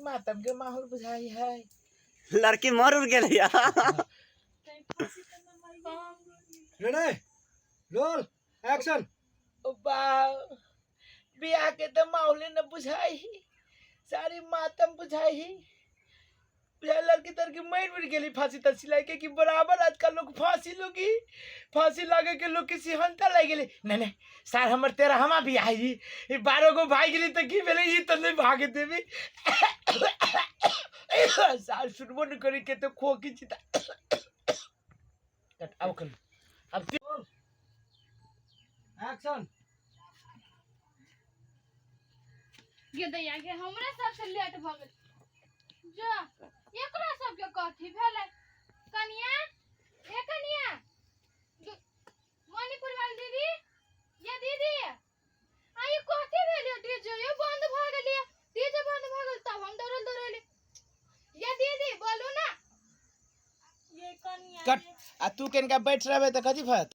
मातम के माहौल बुझाई है। लड़की मर उड़ गेल या रेडी रोल एक्शन। बियाह के तो माहौल न बुझाई, सारी मातम बुझाई। लड़की तड़की मर उड़ गेली फांसी तसी लागे कि बराबर आजकल लोग फांसी लोगी, फांसी लागे के लोग किसी हंता लग गेली। नहीं सार हमर तेरा हमा भी आई 12 गो भाग गेली तो की भेले ई तो नहीं भागे देबी। सार सुनबो न करी के तो खोकी चिता अब कर अब एक्शन। ये दैया के हमरा सबसे लेट भ गेल जा एकरा सब के कथि भेलै कनिया ए कनिया मणिपुर वाली दीदी ये दीदी आई कथि भेलै डीजे ये बंद भ गेलै डीजे बंद भ गेल तब हम दौड़ल ये दीदी बोलू ना ये कनिया कट आ तू केनका बैठ रहबे त कथि भत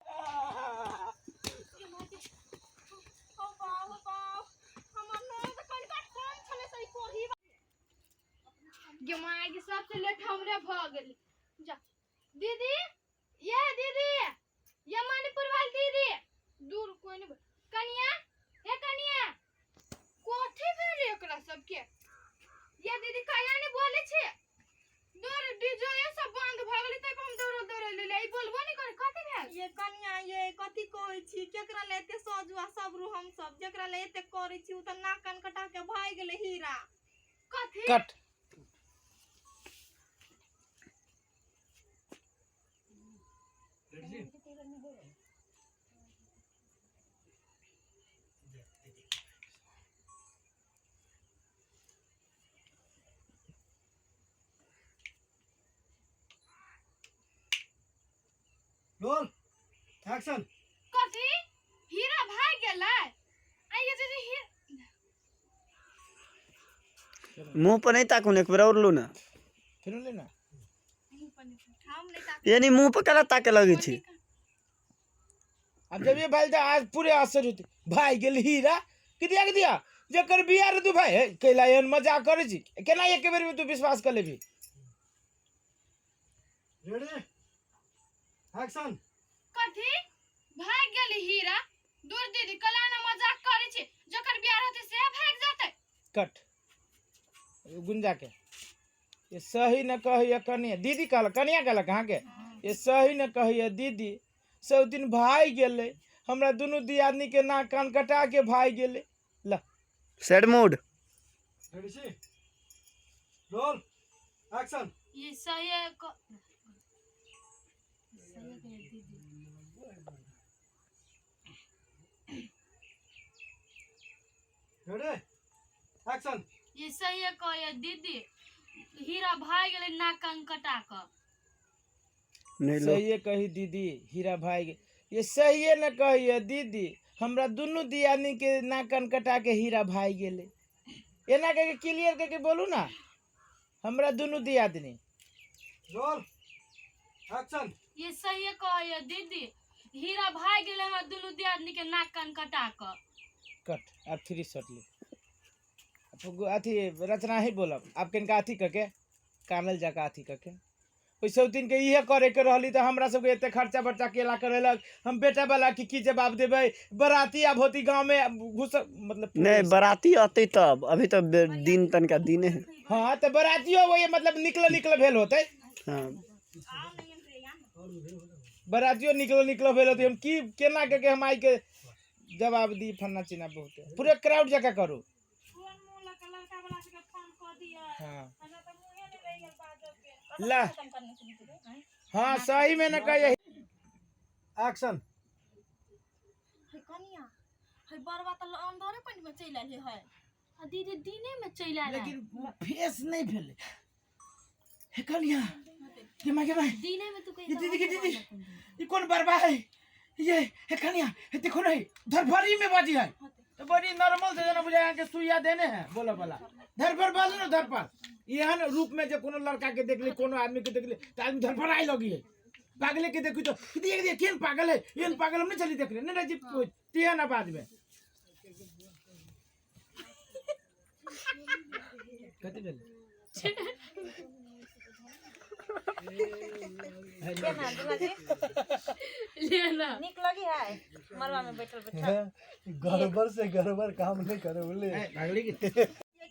माय के सबसे लेट हमरे भ गेली जा दीदी ये मणिपुर वाली दीदी दूर कोई नहीं कनिया ए कनिया कोठी भेल एकरा सब के ये दीदी काया नहीं बोले छे दूर डीजे ये सब बंद भ गेली तब हम दौड़ल ले ई बोलबो नहीं करे कथि भेल ये कनिया ये कथि कहै छी केकरा ले एते सजुआ सब रू हम सब जेकरा ले एते करै छी उ त नाक कान कटा के भाग गेले हीरा कथि कट रोल एक्शन। कथि हीरा भाग गेलै आ ये दीदी मुंह पर नहीं ताकू एक बार और लो ना फिर ले ना हम नहीं ताक यानी मुंह पर कला ताके लगे छी। अब जब ये भाई तो आज पूरे असर होते भाई गेल हीरा कि दिया जकर बियाह रे तू भाई है कैला एन मजाक करे छी केना एक बेर में तू विश्वास कर लेबी। Ready action. कथि भाग गेली हीरा दूर दीदी कलाना मजाक करे छी जकर बियाह रहते से भाग जाते कट गुंजा के ये सही न कहिए कनिया दीदी कहल कनिया कहल कहाँ के ये सही न कहिए दीदी सब दिन भाई गेले हमरा दोनों दियादनी के नाक कान कटा के भाई गेले ला सैड मूड रेडी सी रोल एक्शन। ये सही है रेडी एक्शन। ये सही है कहे दीदी हीरा भाग गेले नाक कान कटा क नहीं लो सही कही दीदी हीरा भाई गे ये सही न कहिए दीदी हमरा दोनों दियादनी के नाक कान कटा के हीरा भाई गेले एना के क्लियर करके बोलू ना हमरा दोनों दियादनी। Roll action. ये सही है कहे दीदी हीरा भाग गेले हमरा दुनु दियादनी के नाक कान कटा क कट अब 3 शॉट ले अब अथी रचना ही बोलब आप किनका अथी करके कानल जका अथी करके ओइ सब दिन के इहे करे के रहली तो हमरा सबके एते खर्चा बर्चा केला करेलक हम बेटा वाला की जवाब देबे बराती अब होती गांव में घुस मतलब नहीं बराती आते तब अभी तो दिन तन का दिन है। हां तो बरातियो वो ये मतलब निकल भेल होते हाँ बरातियो निकल भेल होते हम की केना के हम आई के जवाब दी फन्ना चिना बहुत पूरे क्राउड जका करू। हां ला हाँ सही में न कहिए एक्शन। कनिया है बरवा त अंदरे पानी में चल आले है आ दीदी दिने में चल आले लेकिन फेस नहीं भेले हे कनिया के भाई दिने में तू ये दीदी ये कौन बरबा है ये हे कनिया हे देखो नहीं धरफरी में बाजी है तो बड़ी नॉर्मल से जना बुझाया के सुइया देने हैं बोला बोला धरफर बाजू ना धरफर एहन रूप में जब कोनो लड़का के देख ले कोनो आदमी के देख ले तो आदमी धरफर आई लगी है पागले के देखो तो किदी केन पागल है एहन पागल हम नहीं चली देख ले नहीं जी तिया ना बाद में कथि भेल केना दुला जी लेना निक लगी है मरवा में बैठल बैठल गड़बड़ से गड़बड़ काम नहीं करे बोले भागली की ये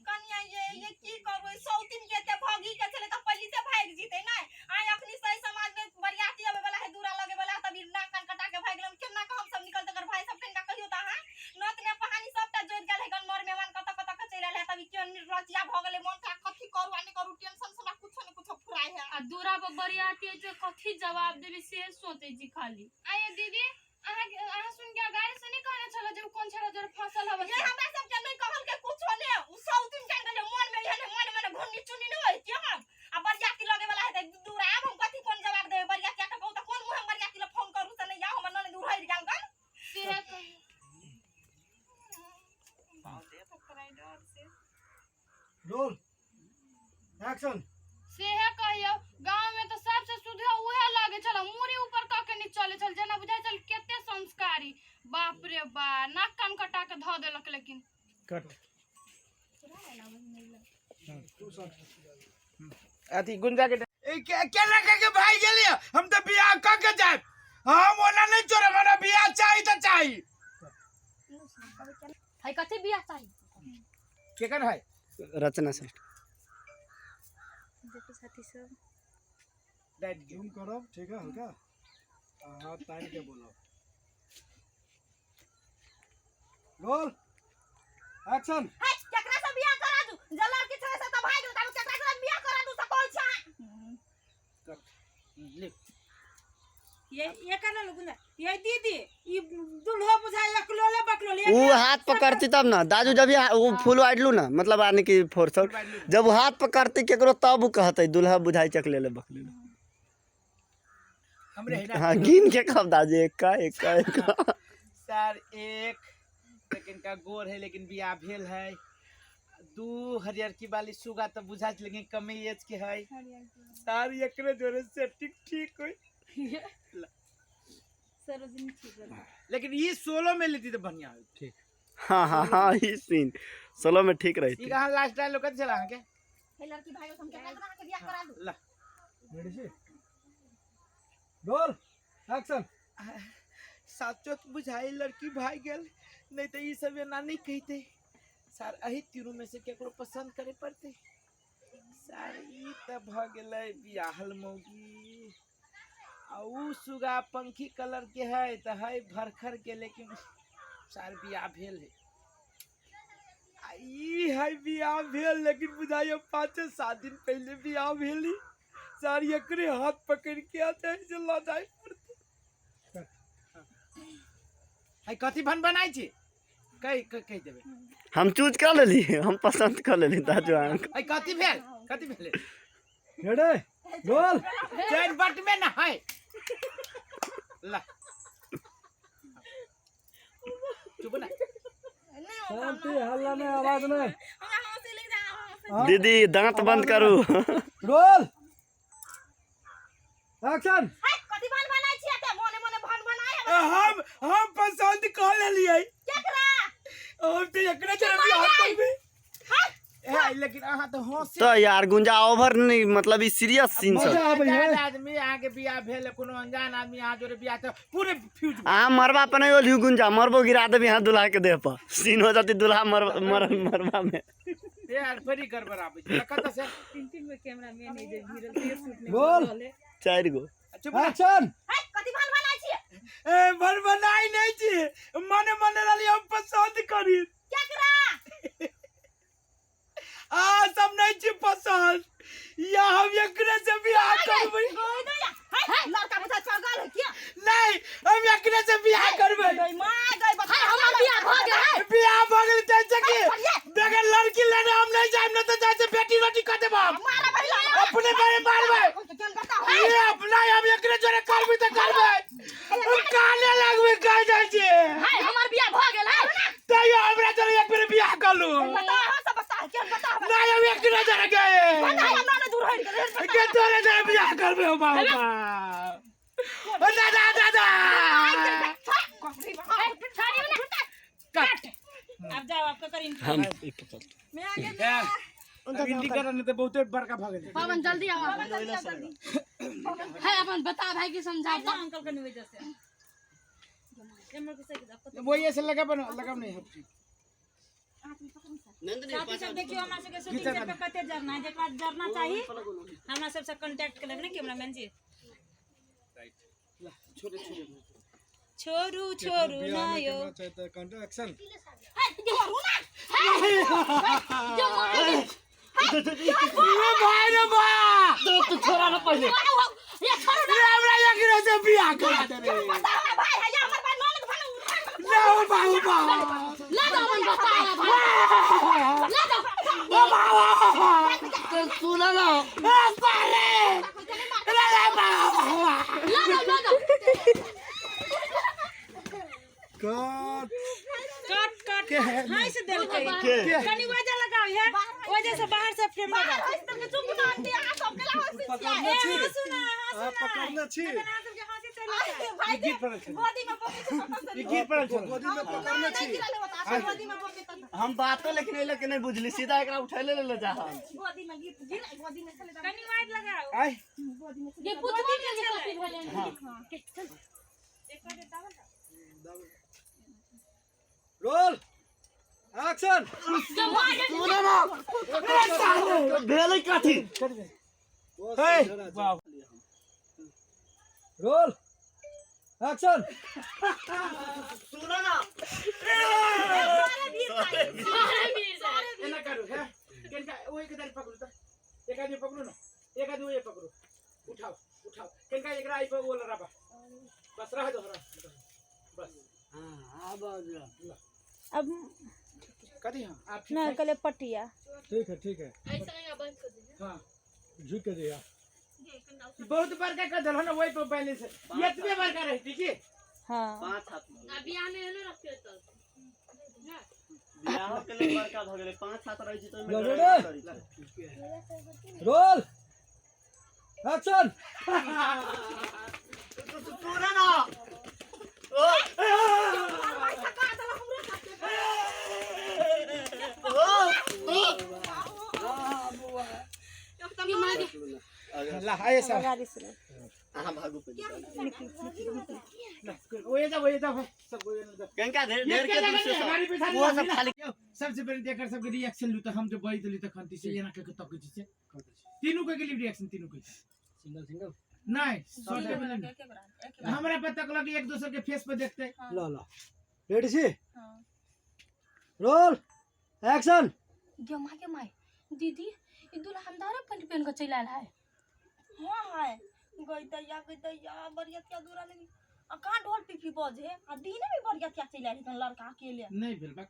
कन्या ये की करबो सौतिन के ते भागी के चले त पली से भाग जीते ना आय अखनी सही समाज में बरियाती आवे वाला है दूरा लगे वाला तभी नाक कान कटा के भाग गेलन केना का हम सब निकल कर भाई सब केना कहियो त हां नत ने कहानी सबटा जोड़ गेल है गन मोर मेहमान कत कत के चले है तभी क्यों निर्रचिया भ गेले मन का कथि करू आनी करू टेंशन से कुछ न कुछ फुराय है आ दूरा पर बरियाती जे कथी जवाब देबे से सोचे जी खाली आये दीदी अहाँ सुन के गाड़ी से नहीं कहने चलो जब कौन छड़ा जोर फसल हवे ये हमरा सब के नहीं कहल के कुछ ने उ सौतिन के गेले मन में है मन में घुन्नी चुनी न होई के हम आ बरियाती लगे वाला है दूरा अब हम कथि कोन जवाब देबे बरियाती का कहू त कोन मुंह हम बरियाती ला फोन करू त नहीं या हम न दूर होई गेल गन से रोल एक्शन से है कहियो गांव में तो सबसे सुधिया उहे लागे चल मुरी ऊपर क के नहीं चले चल जना बुझाई चल केते संस्कारी बाप रे बा नाक कान कटा के ध देलक लेकिन कट अति गुंजा के केना के भाई गेलिए हम तो बियाह क के जाए हम ओना नहीं छोड़े हमरा बियाह चाहिए त चाहिए है कथी बियाह चाहिए केकन है रचना से देखो साथी सब दैट जूम करो ठीक है हल्का हाँ टाइम के बोलो रोल एक्शन है केकरा से बियाह करा दू जलर के छे से त भाई दू तारू केकरा से बियाह करा दू से कोई छे ले ये करना लोगुना ये दीदी ये दुल्हा बुझाई अकलोले बकलोले वो हाथ पकड़ती तब ना दादू जब वो फूल वाइडलू ना मतलब आने की फोर्स जब वो हाथ पकड़ती केकरो तब वो कहते दुल्हा बुझाई चकले ले बकले हमरे है हाँ गिन के कब दादी एक का सर एक लेकिन का गोर है लेकिन बियाह भेल है दू हरियर की बाली सुगा तो बुझा लेकिन कम एज के है सर एकरे जोरे से ठीक होई सरोजनी ठीक है लेकिन ये 16 में लेती तो बढ़िया है ठीक हाँ ये सीन 16 में ठीक रही ये थी कहां लास्ट डायलॉग कत चला के हे लड़की भाई हम केकरा से बियाह करा दू ला रेडी से रोल एक्शन साचो तो बुझाई लड़की भाई गेल नहीं तो ये सब ना नहीं कहते सर अही तीनों में से केकरो पसंद करे पड़ते सर ई त भ गेलै बियाहल मौगी आ उ सुगा पंखी कलर के है त है भरखर के लेकिन सर बियाह भेल है आ ई है बियाह भेल लेकिन बुझाइयो 5-7 दिन पहले बियाह भेली सर एकरे हाथ पकड़ के आते है जे ला जाय पड़ते है कथी भन बनाई छी कह देबे हम चूज कर लेली हम पसंद कर लेली दादू अंक है कथी भेल रेडी रोल चैन बट में ना है ला चुप ना शांति हल्ला नहीं आवाज नहीं हमरा हंसी लग जा दीदी दांत बंद करू रोल एक्शन है कथि बन बनाई छी ते मोने मोने भन बनाए हम पसंद कर लेलिए केकरा और तो एकरे चले बियाह करबे ए लेकिन अहाँ तो हंसी तो यार गुंजा ओवर नहीं मतलब ई सीरियस सीन सब मजा आवे है अनजान आदमी आगे बियाह भेल कोनो अनजान आदमी यहाँ जोरे बियाह तो पूरे फ्यूज आ मरवा पे नहीं ओली गुंजा मरबो गिरा देबी यहाँ दुल्हा के देह पर सीन हो जाती दुल्हा मरवा में यार बड़ी गड़बड़ आवे छै कत से तीन में कैमरा मैन है जे वीरल ते शूट नहीं रोल 4 गो चुप ना एक्शन है कथि बन बनाई छी ए बन बनाई नहीं छी मने मने वाली हम पसंद करी केकरा आ सब नहीं छी पसंद या हम एकरे से बियाह करबै है लड़का बुझा चगल है क्या नहीं हम एकरे से बियाह करबै गई मां गई बता हमर बियाह भ गेल है बियाह भ गेल त सके बगैर लड़की लेने हम नहीं जाए न तो जैसे बेटी रोटी कर देब मारा भैया अपने बारे मारबै केन बता ये अपना हम एकरे जोरे करबै त करबै काले लगबै कह जाय छै है हमर बियाह भ गेल है तैयो हमरा जोरे एक बेर बियाह करलू बता सब बता केन बता नहीं हम एकरे जोरे गए बता हमरा ने दूर होई गेल के तोरे जोरे बियाह करबै हो बाबा ओ दादा दादा अब जाओ आपका करीन हम मैं आगे इंडी करने तो बहुत बड़का भागे पवन जल्दी आओ है अपन बता भाई की समझा अंकल के वजह से वो ऐसे लगा नहीं है साथी सब देखियो हमरा सबके शूटिंग सेट पे कते जरना है जेकरा जरना चाहिए हमरा सबसे कांटेक्ट कर लेब ने कैमरामैन जी छोरू छोरू ना यो एक्शन भाई रे बा तो छोरा ना पहले ये छोड़ रे हमरा एकरा से बियाह करा दे रे भाई है या हमर भाई नॉलेज भाई ना बाबा ले दो अपन बता भाई ले दो तो सुना ना सारे रे बाबा ले दो कट कट हां से दिल के कनी वजह लगाओ है वजह से बाहर से फ्रेम लगा चुप ना दिया सब गेला पकड़ना छी पकड़ना छी भाई गीत पर गोदी में पकड़ ये गीत पर गोदी में पकड़ना छी गोदी में पकड़ हम बातो लेकिन नहीं बुझली सीधा एकरा उठा ले जा गोदी में गीत गोदी में चले कनी वाइड लगाओ आई ये पुतली के कॉपी भले रोल एक्शन सुना ना भेलै काठी वाह रोल एक्शन सुना ना एना करू है केनका ओए के दारी पकड़ू त एक आदमी पकड़ू ना एक आदमी ये पकड़ू उठाओ केनका एकरा आई पे बोल रहा बस रह दो बस हां अब कदी हां आप ना कले पटिया ठीक है ऐसा नहीं बंद कर दीजिए हां झुक के दिया बहुत बड़का का दल ना वही पे पहले से ये इतने बड़का रही ठीक है हां 5 हाथ अभी आने है ना रखियो तो बियाह के लिए बड़का भ गेलै 5 हाथ रही छी तो में रोल एक्शन सुना ना ला आए सब गाड़ी से हां भागो पे वो ये जा भाई सब वो ये केनका ढेर के दूर से गाड़ी पे सब वो सब खाली सबसे पहले देखकर सबके रिएक्शन लू तो हम जो बई दली तो खंती से ये ना के तक के से तीनों के लिए रिएक्शन तीनों के सिंगल नहीं शॉर्ट में हमरा पता लगा कि एक दूसरे के फेस पे देखते ला रेडी छी रोल एक्शन के माई दीदी ई दूल्हा हमदारे पहन के चला आला है हां है गइदैया बढ़िया क्या दूरा लगी आ कहां ढोल पिपी बजे आ दीने में बढ़िया क्या चला रही लड़का अकेले नहीं भेल बा